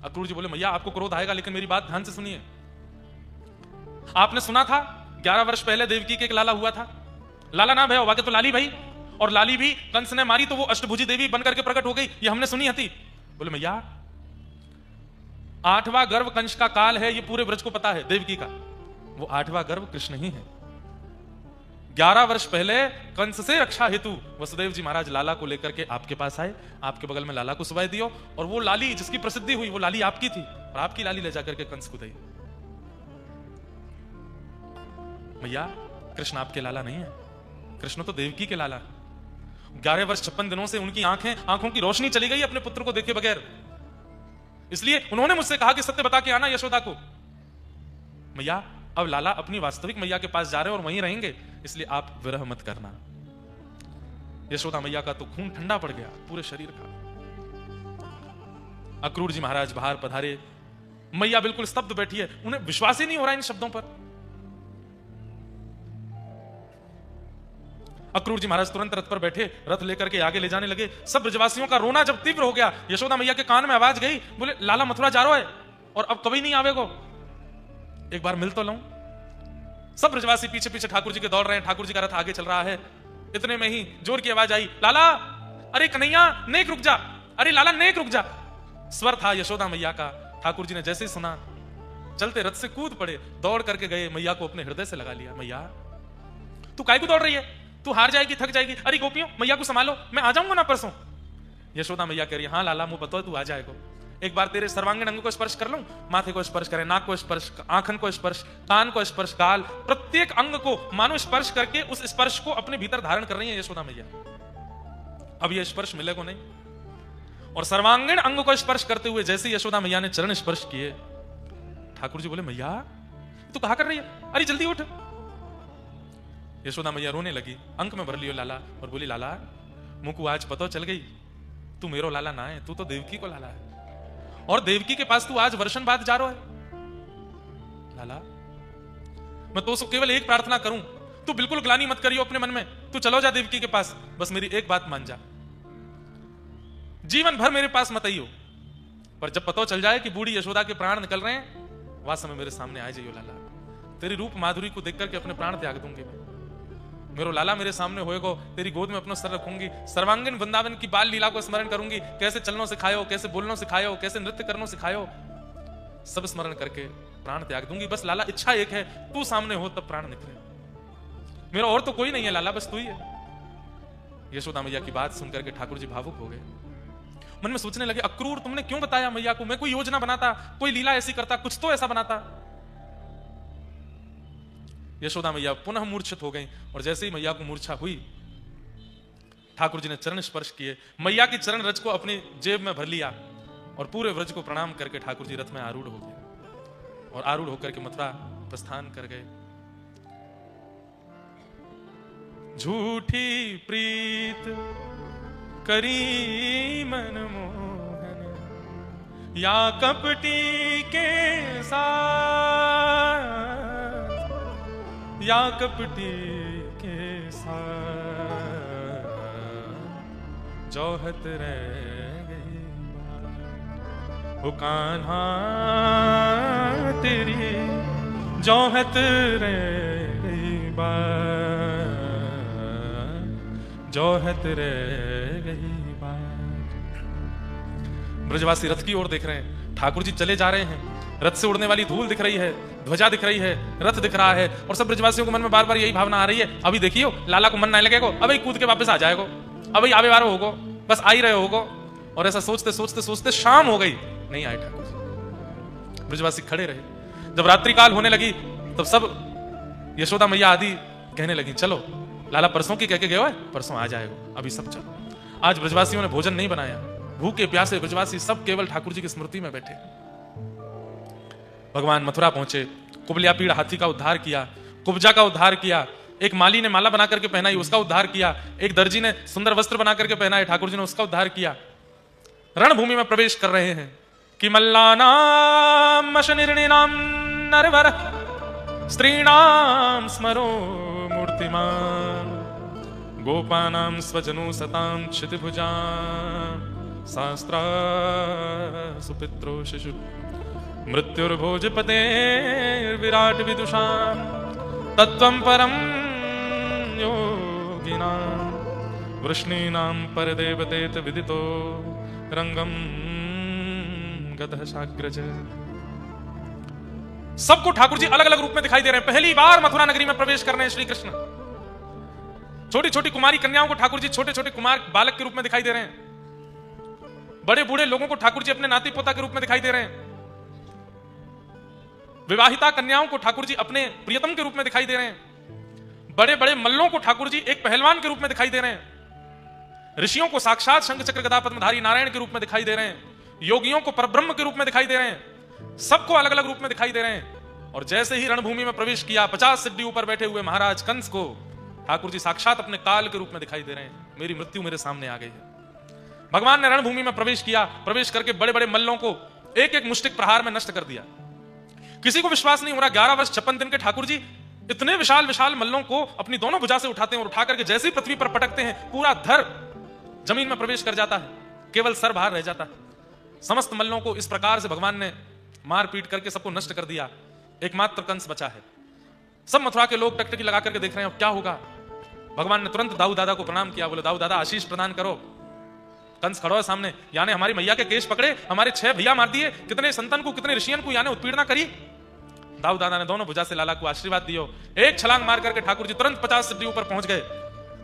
Speaker 1: अक्रूर जी बोले, मैया आपको क्रोध आएगा लेकिन मेरी बात ध्यान से सुनिए। आपने सुना था 11 वर्ष पहले देवकी के एक लाला हुआ था, लाला ना भय वाके तो लाली भाई, और लाली भी कंस ने मारी तो वो अष्टभुजी देवी बनकर के प्रकट हो गई, ये हमने सुनी थी। बोले मैया 8वां गर्भ कंस का काल है, ये पूरे ब्रज को पता है देवकी का, वो 8वां गर्भ कृष्ण ही है। 11 वर्ष पहले कंस से रक्षा हेतु वसुदेव जी महाराज लाला को लेकर के आपके पास आए, आपके बगल में लाला को सुवाई दियो, और वो लाली जिसकी प्रसिद्धि हुई वो लाली आपकी थी, और आपकी लाली ले जाकर के कंस को दी। मैया कृष्ण आपके लाला नहीं है, कृष्ण तो देवकी के लाला है। 11 वर्ष 56 दिनों से उनकी आंखों की रोशनी चली गई अपने पुत्र को देखे बगैर, इसलिए उन्होंने मुझसे कहा कि सत्य बता के आना यशोदा को। मैया अब लाला अपनी वास्तविक मैया के पास जा रहे हैं और वहीं रहेंगे, इसलिए आप विरह मत करना। यशोदा मैया का तो खून ठंडा पड़ गया पूरे शरीर का। अक्रूर जी महाराज बाहर पधारे, मैया बिल्कुल स्तब्ध बैठी है, उन्हें विश्वास ही नहीं हो रहा इन शब्दों पर। अक्रूर जी महाराज तुरंत रथ पर बैठे, रथ लेकर के आगे ले जाने लगे। सब ब्रजवासियों का रोना जब तीव्र हो गया, यशोदा मैया के कान में आवाज गई, बोले लाला मथुरा जा रहा है और अब कभी नहीं आवेगो, एक बार मिल तो लूं। सब ब्रजवासी पीछे पीछे ठाकुर जी के दौड़ रहे हैं, ठाकुर जी का रथ आगे चल रहा है। इतने में ही जोर की आवाज आई, लाला, अरे कन्हैया नेक रुक जा, अरे लाला नेक रुक जा। स्वर था यशोदा मैया का। ठाकुर जी ने जैसे ही सुना चलते रथ से कूद पड़े, दौड़ करके गए, मैया को अपने हृदय से लगा लिया। मैया तू काहे को दौड़ रही है, तू हार जाएगी, थक जाएगी, अरे गोपियों मैया को संभालो, मैं आ जाऊंगा ना परसों। यशोदा मैया कह रही, हाँ लाला मुंह बतो तू आ जाएगा, एक बार तेरे सर्वांगीण अंग को स्पर्श कर लूं, माथे को स्पर्श करें, नाक को स्पर्श, आंखन को स्पर्श, कान को स्पर्श, गाल, प्रत्येक अंग को मानो स्पर्श करके उस स्पर्श को अपने भीतर धारण कर रही है यशोदा मैया। अब यह स्पर्श मिलेगा नहीं, और सर्वांगीण अंग को स्पर्श करते हुए जैसे यशोदा मैया ने चरण स्पर्श किए, ठाकुर जी बोले मैया तू कहा कर रही है, अरे जल्दी उठ। यशोदा मैया रोने लगी, अंक में भर लियो लाला, और बोली लाला मुंह को आज पता चल गई, तू मेरो लाला ना है, तू तो देवकी को लाला है, और देवकी के पास तू आज वर्षन बाद जा रहा है। लाला मैं तो केवल एक प्रार्थना करूं, तू बिल्कुल ग्लानि मत करियो अपने मन में, तू चलो जा देवकी के पास, बस मेरी एक बात मान जा, जीवन भर मेरे पास मत आइयो, पर जब पता चल जाए कि बूढ़ी यशोदा के प्राण निकल रहे हैं, वह समय मेरे सामने आ जाइयो लाला, तेरी रूप माधुरी को देख करके अपने प्राण त्याग दूंगी मैं। मेरो लाला मेरे सामने होएगो, तेरी गोद में अपना सर रखूंगी, सर्वांगीण वृंदावन की बाल लीला को स्मरण करूंगी, कैसे चलनो सिखायो, कैसे बोलनो सिखायो, कैसे नृत्य करनो सिखायो, सब स्मरण करके प्राण त्याग दूंगी। बस लाला इच्छा एक है, तू सामने हो तब प्राण निकले, मेरा और तो कोई नहीं है लाला, बस तू ही है। यशोदा मैया की बात सुनकर के ठाकुर जी भावुक हो गए, मन में सोचने लगे, अक्रूर तुमने क्यों बताया मैया को, मैं कोई योजना बनाता, कोई लीला ऐसी करता, कुछ तो ऐसा बनाता। यशोदा मैया पुनः मूर्छित हो गई, और जैसे ही मैया को मूर्छा हुई, ठाकुर जी ने चरण स्पर्श किए, मैया की चरण रज को अपनी जेब में भर लिया, और पूरे व्रज को प्रणाम करके ठाकुर जी रथ में आरूढ़ हो गए, और आरूढ़ होकर के मथुरा प्रस्थान कर गए। झूठी प्रीत करी मनमोहन, या कपटी के साथ, या कपटी के साथ, जौहत रह गई वो कान्हा तेरी, जौहत रह गई बात, जौहत रह गई बात। ब्रजवासी रथ की ओर देख रहे हैं, ठाकुर जी चले जा रहे हैं, रथ से उड़ने वाली धूल दिख रही है, ध्वजा दिख रही है, रथ दिख रहा है, और सब ब्रजवासियों के मन में बार बार यही भावना आ रही है, अभी देखियो लाला को मन नहीं लगेगा, अभी कूद के वापस आ जाएगा, अभी आवे वारो होगो, बस आ ही रहे होगो। और ऐसा सोचते सोचते सोचते शाम हो गई, नहीं आए ठाकुर जी। ब्रजवासी खड़े रहे, जब रात्रि काल होने लगी तब सब यशोदा मैया आदि कहने लगी, चलो लाला परसों की कह के गए हो, परसों आ जाएगा, अभी सब चलो। आज ब्रजवासियों ने भोजन नहीं बनाया, भूखे प्यासे ब्रजवासी सब केवल ठाकुर जी की स्मृति में बैठे। भगवान मथुरा पहुंचे, कुबलिया पीड़ हाथी का उद्धार किया, कुब्जा का उद्धार किया, एक माली ने माला बना करके पहनाई, उसका उद्धार किया, एक दर्जी ने सुंदर वस्त्र बना करके पहनाए, ठाकुर जी ने उसका उद्धार किया। रणभूमि में प्रवेश कर रहे हैं कि मल्लानाम अशनिर्णिनाम नरवर स्त्रीणाम स्मरो मूर्तिमान गोपानाम स्वजनो सताम क्षितिभुजाम शास्त्रा सुपित्रो शिशु मृत्युर्भोजपते विराट विदुषाम तत्वं परम योगिनां वृष्णीनां परदेवतेत विदितो रंगम गतः साग्रज। सबको ठाकुर जी अलग अलग रूप में दिखाई दे रहे हैं। पहली बार मथुरा नगरी में प्रवेश कर रहे हैं श्री कृष्ण। छोटी छोटी कुमारी कन्याओं को ठाकुर जी छोटे छोटे कुमार बालक के रूप में दिखाई दे रहे हैं। बड़े बूढ़े लोगों को ठाकुर जी अपने नाती पोता के रूप में दिखाई दे रहे हैं। विवाहिता कन्याओं को ठाकुर जी अपने प्रियतम के रूप में दिखाई दे रहे हैं। बड़े बड़े मल्लों को ठाकुर जी एक पहलवान के रूप में दिखाई दे रहे हैं। ऋषियों को साक्षात शंख चक्र गदा पद्मधारी नारायण के रूप में दिखाई दे रहे हैं। योगियों को परब्रह्म के रूप में दिखाई दे रहे हैं। सबको अलग अलग रूप में दिखाई दे रहे हैं। और जैसे ही रणभूमि में प्रवेश किया, 50 सिद्धि ऊपर बैठे हुए महाराज कंस को ठाकुर जी साक्षात अपने काल के रूप में दिखाई दे रहे हैं। मेरी मृत्यु मेरे सामने आ गई है। भगवान ने रणभूमि में प्रवेश किया। प्रवेश करके बड़े बड़े मल्लों को एक एक मुष्टिक प्रहार में नष्ट कर दिया। किसी को विश्वास नहीं हो रहा, 11 वर्ष 56 दिन के ठाकुर जी इतने विशाल विशाल मल्लों को अपनी दोनों भुजा से उठाते हैं और उठा करके जैसे ही पृथ्वी पर पटकते हैं, पूरा धर जमीन में प्रवेश कर जाता है। केवल सर बाहर रह जाता है। समस्त मल्लों को इस प्रकार से भगवान ने मार पीट करके सबको नष्ट कर दिया। एकमात्र कंस बचा है। सब मथुरा के लोग टकटकी लगा करके देख रहे हैं अब क्या होगा। भगवान ने तुरंत दाऊ दादा को प्रणाम किया। बोले दाऊ दादा आशीष प्रदान करो। कंस खड़ो है सामने। यानी हमारी मैया के केश पकड़े, हमारे 6 भैया मार दिए, कितने संतन को कितने ऋषियन को यानी उत्पीड़ना करी। दाऊ दादा ने दोनों भुजा से लाला को आशीर्वाद दियो। एक छलांग मार करके ठाकुर जी तुरंत 50 सिद्धि ऊपर पहुंच गए।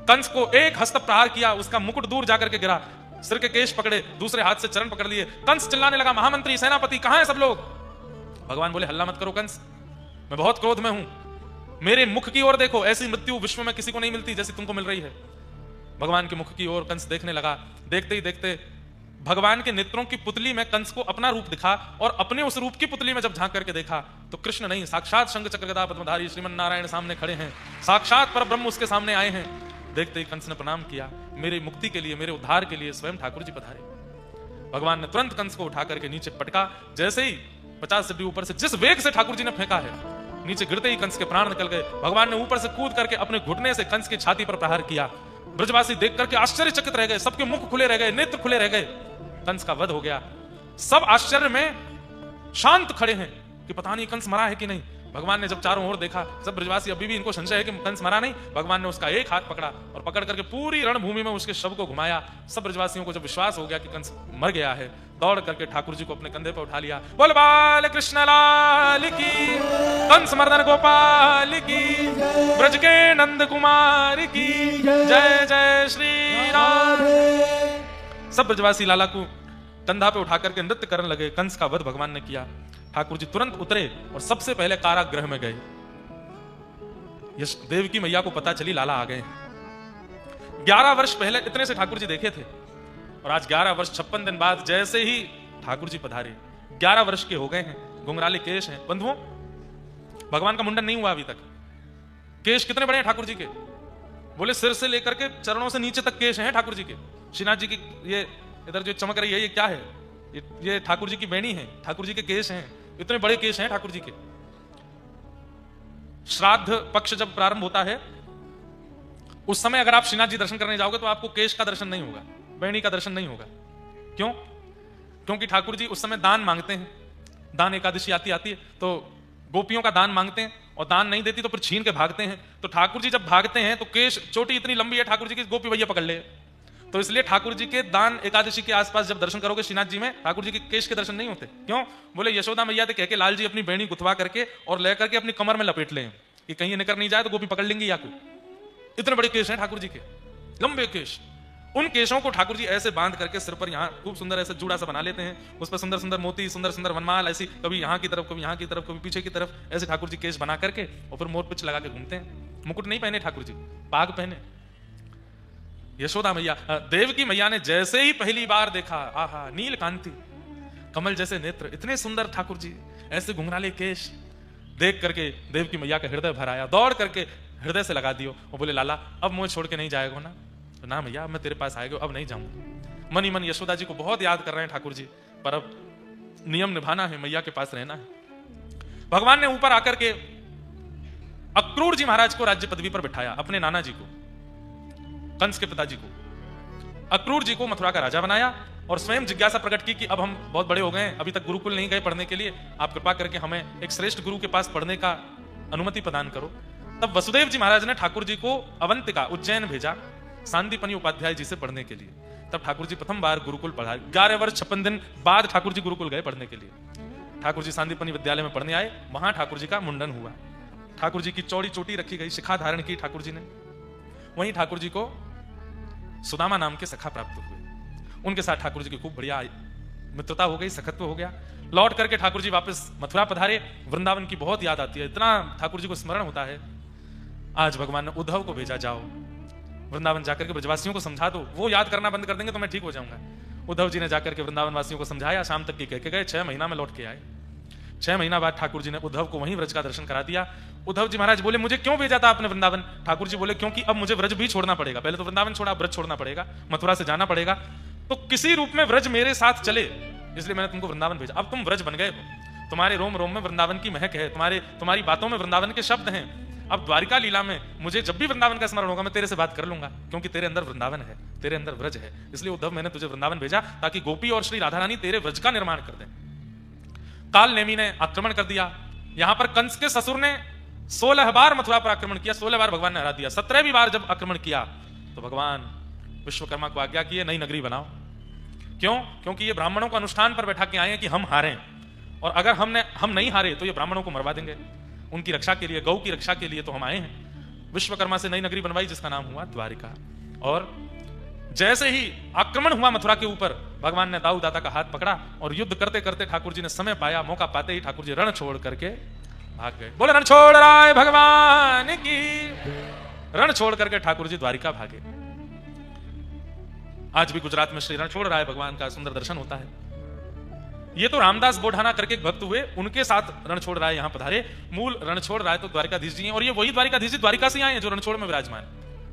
Speaker 1: कंस को एक हस्त प्रहार किया, उसका मुकुट दूर जाकर के गिरा। सिर के केश पकड़े, दूसरे हाथ से चरण पकड़ लिए। कंस चिल्लाने लगा, महामंत्री सेनापति कहां है सब लोग। भगवान बोले हल्ला मत करो कंस, मैं बहुत क्रोध में हूं। मेरे मुख की ओर देखो, ऐसी मृत्यु विश्व में किसी को नहीं मिलती जैसी तुमको मिल रही है। भगवान के मुख की ओर कंस देखने लगा। देखते ही देखते भगवान के नेत्रों की पुतली में कंस को अपना रूप दिखा और अपने उस रूप की पुतली में जब झांक करके देखा तो कृष्ण नहीं, साक्षात शंख चक्र गदा पद्मधारी श्रीमन नारायण सामने खड़े हैं। साक्षात परब्रह्म उसके सामने आए हैं। देखते ही कंस ने प्रणाम किया। मेरी मुक्ति के लिए, मेरे उद्धार के लिए स्वयं ठाकुर जी पधारे। भगवान ने तुरंत कंस को उठा करके नीचे पटका। जैसे ही 50 सिद्धि ऊपर से जिस वेग से ठाकुर जी ने फेंका है, नीचे गिरते ही कंस के प्राण निकल गए। भगवान ने ऊपर से कूद करके अपने घुटने से कंस की छाती पर प्रहार किया। ब्रजवासी देख करके आश्चर्यचकित रह गए। सबके मुख खुले रह गए, नेत्र खुले रह गए। कंस का वध हो गया। सब आश्चर्य में शांत खड़े हैं कि पता नहीं कंस मरा है कि नहीं। भगवान ने जब चारों ओर देखा, सब ब्रजवासी अभी भी इनको संशय है कि कंस मरा नहीं। भगवान ने उसका एक हाथ पकड़ा और पकड़ करके पूरी रणभूमि में उसके शव को घुमाया। सब ब्रजवासियों को जब विश्वास हो गया कि कंस मर गया है, दौड़ करके ठाकुर जी को अपने कंधे पर उठा लिया। बोल बाल कृष्ण लाल की, कंस मर्दन गोपाल की, ब्रज के नंद कुमार की जय जय श्री राम। सब ब्रजवासी लाला को कंधा पे उठा करके नृत्य करने लगे। कंस का वध भगवान ने किया। ठाकुर जी तुरंत उतरे और सबसे पहले कारागृह में गए। यश देवकी मैया को पता चली लाला आ गए। 11 वर्ष पहले इतने से ठाकुर जी देखे थे और आज 11 वर्ष 56 दिन बाद जैसे ही ठाकुर जी पधारे, 11 वर्ष के हो गए हैं। घुंघराले केश हैं। बंधुओं, भगवान का मुंडन नहीं हुआ अभी तक। केश कितने बड़े हैं ठाकुर जी के। बोले सिर से लेकर के चरणों से नीचे तक केश हैं ठाकुर जी के। श्रीनाथ जी की ये इधर जो चमक रही है, ये क्या है। ये ठाकुर जी की बेणी है, ठाकुर जी के केश हैं। इतने बड़े केश हैं ठाकुर जी के। श्राद्ध पक्ष जब प्रारंभ होता है उस समय अगर आप श्रीनाथ जी दर्शन करने जाओगे तो आपको केश का दर्शन नहीं होगा, बेणी का दर्शन नहीं होगा। क्यों? क्योंकि ठाकुर जी उस समय दान मांगते हैं। दान एकादशी आती है तो गोपियों का दान मांगते हैं और दान नहीं देती तो फिर छीन के भागते हैं। तो ठाकुर जी जब भागते हैं तो केश चोटी इतनी लंबी है ठाकुर जी की, गोपी भैया पकड़ ले। तो इसलिए ठाकुर जी के दान एकादशी के आसपास जब दर्शन करोगे श्रीनाथ जी में, ठाकुर जी के केश के दर्शन नहीं होते। क्यों? बोले यशोदा मैया ने कह के लाल जी अपनी बेणी गुथवा करके और लेकर के अपनी कमर में लपेट लें कि कहीं निकल नहीं जाए तो गोपी पकड़ लेंगी या कोई। इतने बड़े केश हैं ठाकुर जी के, लंबे केश। उन केशों को ठाकुर जी ऐसे बांध करके सिर पर यहाँ खूब सुंदर ऐसे जूड़ा सा बना लेते हैं। उस पर सुंदर सुंदर मोती, सुंदर सुंदर वनमाल, ऐसी कभी यहाँ की तरफ, कभी यहाँ की तरफ, कभी पीछे की तरफ, ऐसे ठाकुर जी केश बना करके और फिर मोर पिच लगा के घूमते हैं। मुकुट नहीं पहने ठाकुर जी, पाग पहने। यशोदा मैया, देवकी मैया ने जैसे ही पहली बार देखा, आहा नील कांति, कमल जैसे नेत्र, इतने सुंदर ठाकुर जी, ऐसे घुंघराले केश, देख करके देव की मैया का हृदय भर आया, दौड़ करके हृदय से लगा दियो और बोले लाला अब मुझे छोड़ के नहीं जाएगा ना? तो ना मैया मैं तेरे पास आएगा, अब नहीं जाऊंगा। मन ही मन यशोदा जी को बहुत याद कर रहे हैं ठाकुर जी, पर अब नियम निभाना है, मैया के पास रहना है। भगवान ने ऊपर आकर के अक्रूर जी महाराज को राज्य पदवी पर बिठाया, अपने नाना जी को, कंस के पिताजी को। अक्रूर जी को मथुरा का राजा बनाया और स्वयं जिज्ञासा प्रकट की कि अब हम बहुत बड़े हो गए हैं, अभी तक गुरुकुल नहीं गए पढ़ने के लिए, आप कृपा करके हमें एक श्रेष्ठ गुरु के पास पढ़ने का अनुमति प्रदान करो। तब वसुदेव जी महाराज ने ठाकुर जी को अवंतिका उज्जैन भेजा सांदीपनि उपाध्याय जी से पढ़ने के लिए। तब ठाकुर जी प्रथम बार गुरुकुल पढ़ा। 11 वर्ष 56 दिन बाद ठाकुर जी गुरुकुल गए पढ़ने के लिए। ठाकुर जी सांदीपनि विद्यालय में पढ़ने आए, वहां ठाकुर जी का मुंडन हुआ। ठाकुर जी की चौड़ी चोटी रखी गई, शिखा धारण की ठाकुर जी ने। वहीं ठाकुर जी को सुदामा नाम के सखा प्राप्त हुए, उनके साथ ठाकुर जी की खूब बढ़िया मित्रता हो गई, सखत्व हो गया। लौट करके ठाकुर जी वापस मथुरा पधारे। वृंदावन की बहुत याद आती है, इतना ठाकुर जी को स्मरण होता है। आज भगवान ने उद्धव को भेजा, जाओ वृंदावन जाकर के ब्रजवासियों को समझा दो, वो याद करना बंद कर देंगे तो मैं ठीक हो जाऊंगा। उद्धव जी ने जाकर के वृंदावन वासियों को समझाया, शाम तक की कह के गए, 6 महीना में लौट के आए। 6 महीना बाद ठाकुर जी ने उद्धव को वहीं व्रज का दर्शन करा दिया। उद्धव जी महाराज बोले मुझे क्यों भेजा था आपने वृंदावन? ठाकुर जी बोले क्योंकि अब मुझे व्रज भी छोड़ना पड़ेगा, पहले तो वृंदावन छोड़ा, व्रज छोड़ना पड़ेगा, मथुरा से जाना पड़ेगा, तो किसी रूप में व्रज मेरे साथ चले, इसलिए मैंने तुमको वृंदावन भेजा। अब तुम व्रज बन गए हो, तुम्हारे रोम रोम में वृंदावन की महक है, तुम्हारी बातों में वृंदावन के शब्द हैं। अब द्वारिका लीला में मुझे जब भी वृंदावन का स्मरण होगा मैं तेरे से बात कर लूंगा, क्योंकि तेरे अंदर वृंदावन है, तेरे अंदर व्रज है। इसलिए उद्धव मैंने तुझे वृंदावन भेजा ताकि गोपी और श्री राधा रानी तेरे व्रज का निर्माण कर दें। काल नेमी ने आक्रमण कर दिया। यहां पर कंस के ससुर ने 16 बार मथुरा पर आक्रमण किया, 16 बार भगवान ने हरा दिया। 17वीं बार जब आक्रमण किया तो भगवान विश्वकर्मा को आज्ञा की नई नगरी बनाओ। क्यों? क्योंकि ये ब्राह्मणों को अनुष्ठान पर बैठा के आए हैं कि हम हारें, और अगर हम नहीं हारे तो ये ब्राह्मणों को मरवा देंगे। उनकी रक्षा के लिए, गौ की रक्षा के लिए तो हम आए हैं। विश्वकर्मा से नई नगरी बनवाई जिसका नाम हुआ द्वारिका। और जैसे ही आक्रमण हुआ मथुरा के ऊपर, भगवान ने दाऊ दाता का हाथ पकड़ा और युद्ध करते करते ठाकुर जी ने समय पाया, मौका पाते ही ठाकुर जी रण छोड़ करके भाग गए। बोले रण छोड़ राय भगवान की। रण छोड़ करके ठाकुर जी द्वारिका भागे। आज भी गुजरात में श्री रणछोड़ राय भगवान का सुंदर दर्शन होता है। ये तो रामदास बोढ़ाना करके एक भक्त हुए, उनके साथ रणछोड़ राय यहां पधारे। मूल रणछोड़ राय तो द्वारिकाधीश जी हैं, और ये वही द्वारिकाधीश जी द्वारिका से आए हैं जो रणछोड़ में विराजमान।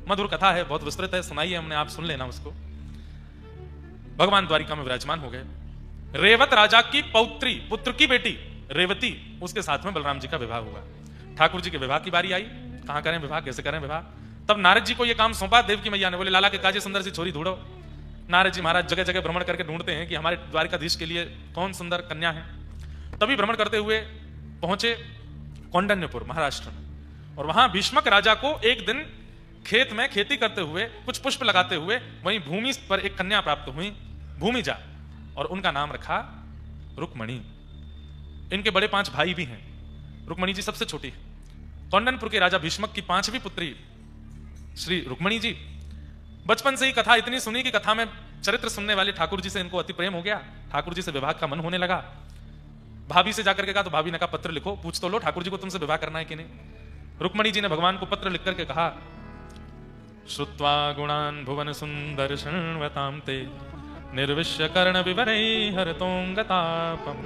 Speaker 1: मधुर कथा है, बहुत विस्तृत है, सुनाइए हमने, आप सुन लेना उसको। भगवान द्वारिका में विराजमान हो गए। रेवत राजा की पौत्री, पुत्र की बेटी रेवती, उसके साथ में बलराम जी का विवाह हुआ। ठाकुर जी के विवाह की बारी आई, कहां करें विवाह, कैसे करें विवाह। तब नारद जी को यह काम सौंपा देव की मैया ने। बोले लाला के काजे सुंदर सी छोरी ढूंढो। नारद जी महाराज जगह जगह भ्रमण करके ढूंढते हैं कि हमारे द्वारिकाधीश के लिए कौन सुंदर कन्या है। तभी भ्रमण करते हुए पहुंचे कौंडन्यपुर महाराष्ट्र में, और वहां भीष्मक राजा को एक दिन खेत में खेती करते हुए कुछ पुष्प लगाते हुए वहीं भूमि पर एक कन्या प्राप्त हुई, भूमिजा, और उनका नाम रखा रुक्मणी। इनके बड़े 5 भाई भी हैं, रुक्मणी जी सबसे छोटी है। कौंडनपुर के राजा भीष्मक की 5वीं पुत्री श्री रुक्मणी जी। बचपन से ही कथा इतनी सुनी कि कथा में चरित्र सुनने वाले ठाकुर जी से इनको अति प्रेम हो गया। ठाकुर जी से विवाह का मन होने लगा। भाभी से जाकर के कहा तो भाभी ने कहा पत्र लिखो, पूछ तो लो ठाकुर जी को तुमसे विवाह करना है कि नहीं। रुक्मणी जी ने भगवान को पत्र लिख करके कहा, श्रुत्वा गुणान भुवन सुंदर शृण्वतां ते निर्विश्य कर्ण विवरै हरतोंगतापम।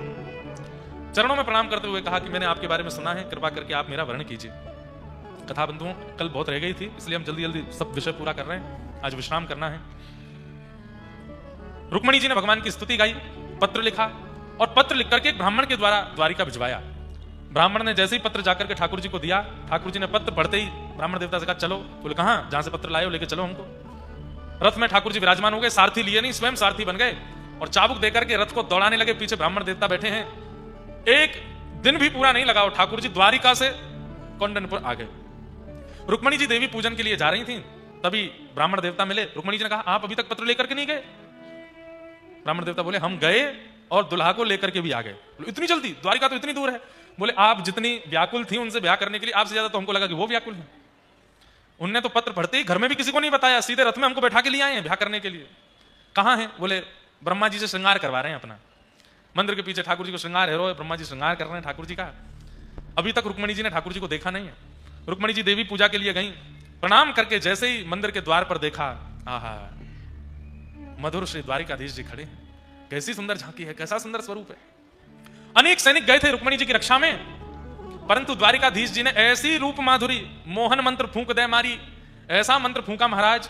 Speaker 1: चरणों में प्रणाम करते हुए कहा कि मैंने आपके बारे में सुना है, कृपा करके आप मेरा वर्ण कीजिए। कथा बंधुओं कल बहुत रह गई थी, इसलिए हम जल्दी जल्दी सब विषय पूरा कर रहे हैं, आज विश्राम करना है। रुक्मणी जी ने भगवान की स्तुति गाई, पत्र लिखा, और पत्र लिख करके एक ब्राह्मण के द्वारा द्वारिका भिजवाया। ब्राह्मण ने जैसे ही पत्र जाकर के ठाकुर जी को दिया, ठाकुर जी ने पत्र पढ़ते ही ब्राह्मण देवता से कहा चलो। बोले कहां? जहां से पत्र लाए हो लेके चलो हमको। रथ में ठाकुर जी विराजमान हो गए, सारथी लिए नहीं, स्वयं सारथी बन गए और चाबुक देकर के रथ को दौड़ाने लगे। पीछे ब्राह्मण देवता बैठे हैं। एक दिन भी पूरा नहीं लगा और ठाकुर जी द्वारिका से कौंडनपुर आ गए। रुक्मणी जी देवी पूजन के लिए जा रही थी, तभी ब्राह्मण देवता मिले। रुक्मणी जी ने कहा आप अभी तक पत्र लेकर के नहीं गए? ब्राह्मण देवता बोले हम गए और दुल्हा को लेकर के भी आ गए। इतनी जल्दी? द्वारिका तो इतनी दूर है। बोले आप जितनी व्याकुल थी उनसे ब्याह करने के लिए, आपसे ज्यादा तो हमको लगा कि वो व्याकुल है। उनने तो पत्र पढ़ते ही घर में भी किसी को नहीं बताया, सीधे रथ में हमको बैठा के लिए आए हैं ब्याह करने के लिए। कहां है? बोले ब्रह्मा जी से श्रृंगार करवा रहे हैं अपना। मंदिर के पीछे ठाकुर जी को श्रृंगार है, ब्रह्मा जी श्रृंगार कर रहे हैं ठाकुर जी का। अभी तक रुक्मणी जी ने ठाकुर जी को देखा नहीं है। रुक्मणी जी देवी पूजा के लिए गई, प्रणाम करके जैसे ही मंदिर के द्वार पर देखा, आहा, मधुर श्री द्वारिकाधीश जी खड़े हैं। कैसी सुंदर झांकी है, कैसा सुंदर स्वरूप है। अनेक सैनिक गए थे रुक्मणी जी की रक्षा में, परंतु द्वारिकाधीश जी ने ऐसी रूप माधुरी, मोहन मंत्र फूंक दे मारी, ऐसा मंत्र फूंका महाराज,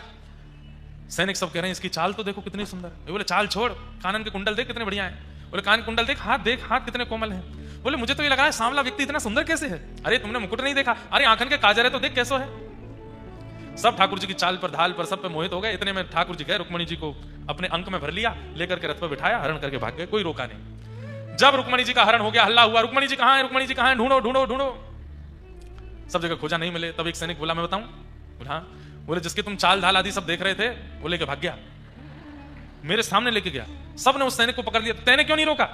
Speaker 1: सैनिक सब कह रहे हैं इसकी चाल तो देखो कितनी सुंदर है। बोले चाल छोड़, कानन के कुंडल देख कितने बढ़िया हैं। बोले कान कुंडल देख, हाथ कितने कोमल हैं। बोले मुझे तो ये लग रहा है सांवला व्यक्ति इतना सुंदर कैसे है। अरे तुमने मुकुट नहीं देखा, अरे आंखन के काजर है तो देख कैसो है। सब ठाकुर जी की चाल पर, ढाल पर, सब पे मोहित हो गए। इतने में ठाकुर जी गए, रुक्मणी जी को अपने अंक में भर लिया, लेकर के रथ पर बिठाया, हरण करके भाग गए, कोई रोका नहीं। जब रुक्मणी जी का हरण हो गया, हल्ला हुआ, रुक्मणी जी कहां है, रुक्मणी जी कहां है, ढूंढो ढूंढो ढूंढो। सब जगह खोजा, नहीं मिले। तब एक सैनिक बोला मैं बताऊं। बोला हाँ। बोले जिसके तुम चाल ढाल आदि सब देख रहे थे वो लेके भाग गया, मेरे सामने लेके गया। सब ने उस सैनिक को पकड़ लिया, तैने क्यों नहीं रोका।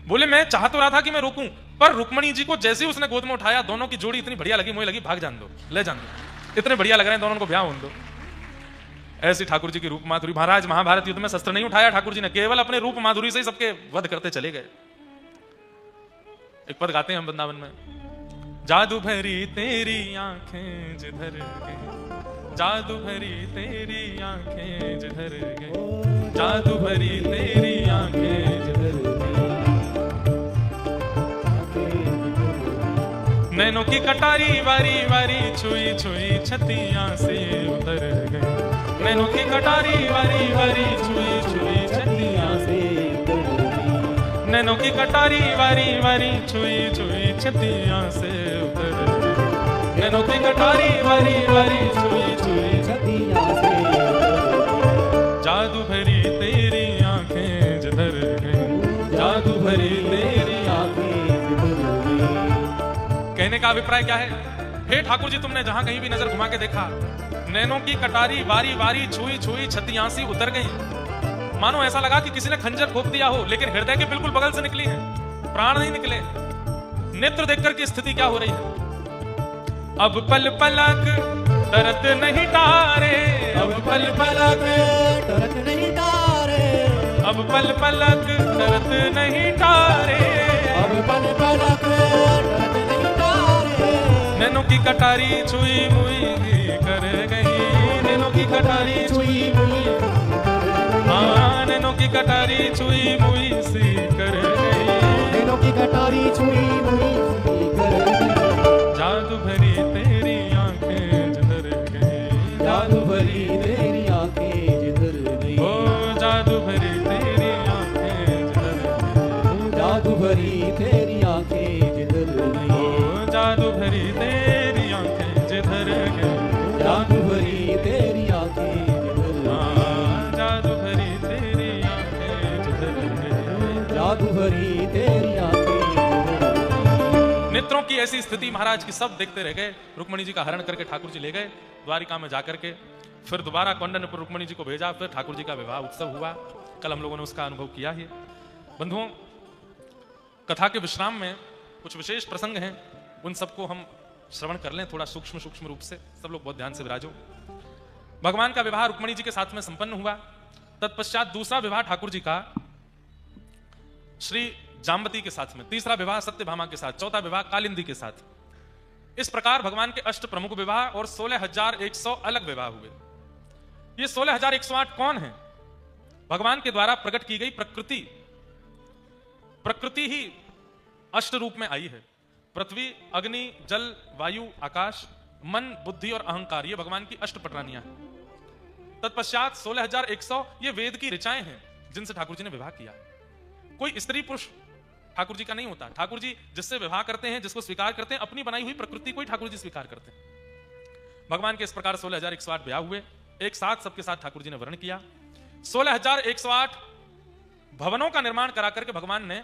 Speaker 1: बोले मैं चाह तो रहा था कि मैं रोकूं, पर रुक्मणी जी को जैसे ही उसने गोद में उठाया, दोनों की जोड़ी इतनी बढ़िया लगी, मुझे लगी भाग जान दो, ले जान दो, इतने बढ़िया लग रहे हैं दोनों को, ब्याह होने दो। ऐसी ठाकुर जी की रूप माधुरी। महाराज महाभारत युद्ध में शस्त्र नहीं उठाया ठाकुर जी ने, केवल अपने रूप माधुरी से ही सबके वध करते चले गए। एक पद गाते हैं हम वृंदावन में, जादू भरी तेरी आंखें जिधर गई, जादू भरी तेरी आंखें जिधर गई, जादू भरी तेरी आंखें जिधर गई, नैनों की कटारी वारी वारी छुई छुई छतियां से उतर गई, नैनों की कटारी वारी वारी छुई छुई छतियां से उतर गई, नैनों की कटारी वारी वारी छुई छुई छतियां से उतर गई, नैनों की कटारी वारी वारी छुई छुई छतियां से उतर गई, जादू भरी तेरी आंखें जिधर गई, जादू भरी तेरी आंखें जिधर गई। कहने का अभिप्राय क्या है, हे ठाकुर जी तुमने जहां कहीं भी नजर घुमा के देखा, नैनों की कटारी वारी वारी छुई छुई छतियां सी उतर गई। मानो ऐसा लगा कि किसी ने खंजर ठोक दिया हो, लेकिन हृदय के बिल्कुल बगल से निकली है, प्राण नहीं निकले। नेत्र देखकर की स्थिति क्या हो रही है, अब पल पलक तरत नहीं तारे, अब पल पलक तरत नहीं तारे, अब पल पलक तरत नहीं तारे, अब पल पलक तरत नहीं तारे, नैनों की कटारी छुई मुई कर गई, नैनों की कटारी छुई मुई, हाँ नैनों की कटारी छुई मुई सी कर गई, नैनों की कटारी छुई मुई सी कर गई, जादू भरी तेरी आंखें जिधर गई, जादू भरी तेरी आंखें जिधर गई, ओ जादू भरी तेरी आंखें जिधर गई, जादू भरी तेरी आंखें जिधर गई, ओ जादू भरी तेरी आंखें जिधर गई, जादू भरी तेरी आंखें जिधर गई, जादू भरी तेरी आंखें जिधर गई, जादू भरी तेरी आंखें। नेत्रों की ऐसी स्थिति महाराज की, सब देखते रह गए। रुक्मणी जी का हरण करके ठाकुर जी ले गए द्वारिका में जाकर के, फिर दोबारा कौंडन्य पर रुक्मणी जी को भेजा, फिर ठाकुर जी का विवाह उत्सव हुआ। कल हम लोगों ने उसका अनुभव किया ही। बंधुओं, कथा के विश्राम में कुछ विशेष प्रसंग हैं, उन सबको हम श्रवण कर लें थोड़ा सूक्ष्म सूक्ष्म रूप से। सब लोग बहुत ध्यान से विराजो। भगवान का विवाह रुक्मणी जी के साथ में संपन्न हुआ। तत्पश्चात दूसरा विवाह ठाकुर जी का श्री जाम्बती के साथ में, तीसरा विवाह सत्यभामा के साथ, चौथा विवाह कालिंदी के साथ। इस प्रकार भगवान के अष्ट प्रमुख विवाह और 16,100 अलग विवाह हुए। ये 16,108 कौन है? भगवान के द्वारा प्रकट की गई प्रकृति। प्रकृति ही अष्ट रूप में आई है। पृथ्वी, अग्नि, जल, वायु, आकाश, मन, बुद्धि और अहंकार, ये भगवान की अष्ट पटरानियां हैं। तत्पश्चात 16,100 ये वेद की ऋचाएं हैं जिनसे ठाकुर जी ने विवाह किया। कोई स्त्री पुरुष ठाकुर जी का नहीं होता। ठाकुर जी जिससे विवाह करते हैं, जिसको स्वीकार करते हैं, अपनी बनाई हुई प्रकृति को ही ठाकुर जी स्वीकार करते हैं। भगवान के इस प्रकार 16,108 ब्याह हुए। एक साथ सबके साथ ठाकुर जी ने वर्ण किया। 16,108 भवनों का निर्माण करा करके भगवान ने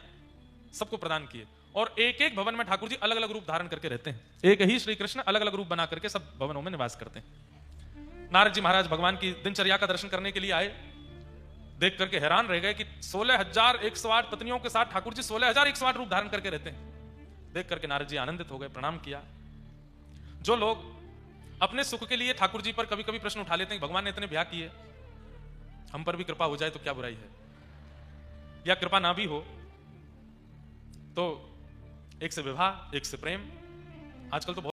Speaker 1: सबको प्रदान किए, और एक एक भवन में ठाकुर जी अलग अलग रूप धारण करके रहते हैं। एक ही श्री कृष्ण अलग अलग रूप बना करके सब भवनों में निवास करते हैं। नारद जी महाराज भगवान की दिनचर्या का दर्शन करने के लिए आए, देख करके हैरान रह गए कि 16,108 पत्नियों के साथ ठाकुर जी 16,108 रूप धारण करके रहते हैं। देख करके नारद जी आनंदित हो गए, प्रणाम किया। जो लोग अपने सुख के लिए ठाकुर जी पर कभी कभी प्रश्न उठा लेते हैं, भगवान ने इतने ब्याह किए, हम पर भी कृपा हो जाए तो क्या बुराई है, या कृपा ना भी हो तो एक से विवाह, एक से प्रेम। आजकल तो